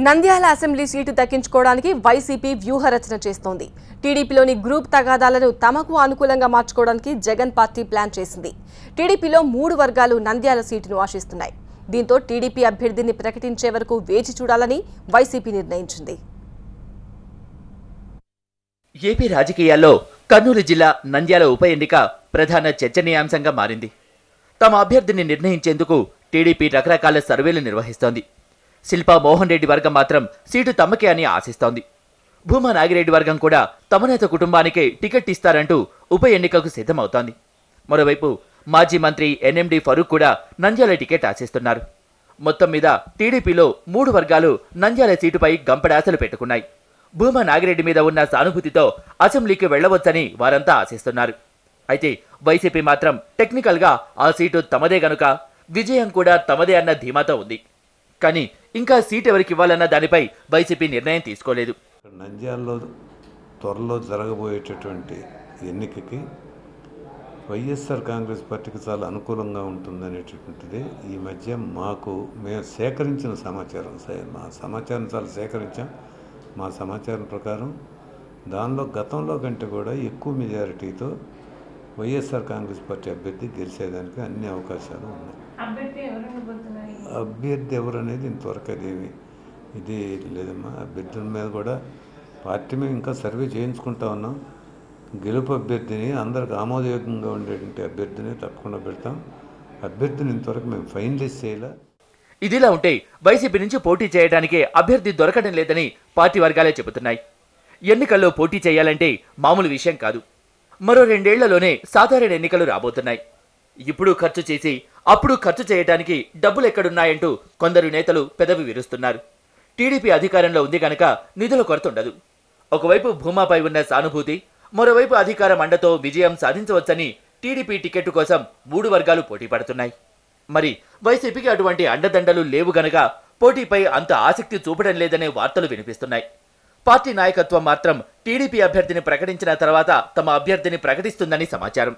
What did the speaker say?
Nandyal assembly seat దక్కించుకోవడానికి YCP వ్యూహరచన చేస్తోంది. టీడీపీలోని group తగాదాలను తమకు అనుకూలంగా మార్చుకోవడానికి జగన్ పార్టీ ప్లాన్ చేసింది. టీడీపీలో 3 వర్గాలు నంద్యాల సీటును ఆశిస్తున్నాయి. దీంతో టీడీపీ అభ్యర్థిని ప్రకటించే వరకు వేచి చూడాలని వైసీపీ నిర్ణయించింది. ఏపీ రాజకీయాల్లో కర్నూలు జిల్లా నంద్యాల ఉప ఎన్నిక ప్రధాన చర్చనీయాంశంగా మారింది. తమ అభ్యర్థిని నిర్ణయించేందుకు టీడీపీ రకరకాల సర్వేలు నిర్వహిస్తోంది. శిల్పా మోహన్ రెడ్డి వర్గం మాత్రం సీటు తమకే అని ఆశిస్తోంది. భూమా నాగిరెడ్డి వర్గం కూడా తమ నేత కుటుంబానికే టికెట్ ఇస్తారంటూ ఉప ఎన్నికకు సిద్ధమవుతోంది. మరోవైపు మాజీ మంత్రి ఎన్ఎండి ఫరూక్ కూడా నంద్యాల టికెట్ ఆశిస్తున్నారు. మొత్తం మీద టీడీపీలో 3 వర్గాలు నంద్యాల సీటుపై గంపెడాశలు పెట్టుకున్నాయి. భూమా నాగిరెడ్డి మీద ఉన్న సానుభూతితో అసెంబ్లీకి వెళ్లవచ్చని వారంతా ఆశిస్తున్నారు. అయితే వైసీపీ మాత్రం టెక్నికల్గా ఆ సీటు తమదే గనుక విజయం కూడా తమదే అన్న ధీమాతో ఉంది. కానీ ఇంకా సీట్ ఎవరికి ఇవ్వాలన్న దానిపై వైసీపీ నిర్ణయం తీసుకోలేదు. నంద్యాలలో త్వరలో జరగబోయేటటువంటి ఎన్నికకి వైఎస్ఆర్ కాంగ్రెస్ పార్టీకి చాలా అనుకూలంగా ఉంటుందనేటటువంటిది ఈ మధ్య మేము సేకరించిన సమాచారం. మా సమాచారం చాలా సేకరించాం. మా సమాచారం ప్రకారం దానిలో గతంలో కంటే కూడా ఎక్కువ మెజారిటీతో వైఎస్ఆర్ కాంగ్రెస్ పార్టీ అభ్యర్థి గెలిచేదానికి అన్ని అవకాశాలు ఉన్నాయి. అభ్యర్థి ఎవరు అనేది ఇంతవరకు ఇది లేదమ్మా. అభ్యర్థుల మీద కూడా పార్టీ మేము ఇంకా సర్వే చేయించుకుంటా ఉన్నాం. గెలుపు అభ్యర్థిని అందరికి ఆమోదయోగ్యంగా ఉండేటువంటి అభ్యర్థిని తప్పకుండా పెడతాం. అభ్యర్థిని ఇంతవరకు మేము ఫైనలైజ్ చేయాల. ఇదిలా ఉంటే వైసీపీ నుంచి పోటీ చేయడానికి అభ్యర్థి దొరకడం లేదని పార్టీ వర్గాలే చెబుతున్నాయి. ఎన్నికల్లో పోటీ చేయాలంటే మామూలు విషయం కాదు. మరో 2 ఏళ్లలోనే సాధారణ ఎన్నికలు రాబోతున్నాయి. ఇప్పుడు ఖర్చు చేసి అప్పుడు ఖర్చు చేయడానికి డబ్బులు ఎక్కడున్నాయంటూ కొందరు నేతలు పెదవి విరుస్తున్నారు. టీడీపీ అధికారంలో ఉంది కనుక నిధుల కొరత ఉండదు. ఒకవైపు భూమాపై ఉన్న సానుభూతి, మరోవైపు అధికారం అండతో విజయం సాధించవచ్చని టీడీపీ టికెట్ కోసం 3 వర్గాలు పోటీ పడుతున్నాయి. మరి వైసీపీకి అటువంటి అండదండలు లేవు గనక పోటీపై అంత ఆసక్తి చూపడం లేదనే వార్తలు వినిపిస్తున్నాయి. పార్టీ నాయకత్వం మాత్రం టీడీపీ అభ్యర్థిని ప్రకటించిన తర్వాత తమ అభ్యర్థిని ప్రకటిస్తుందని సమాచారం.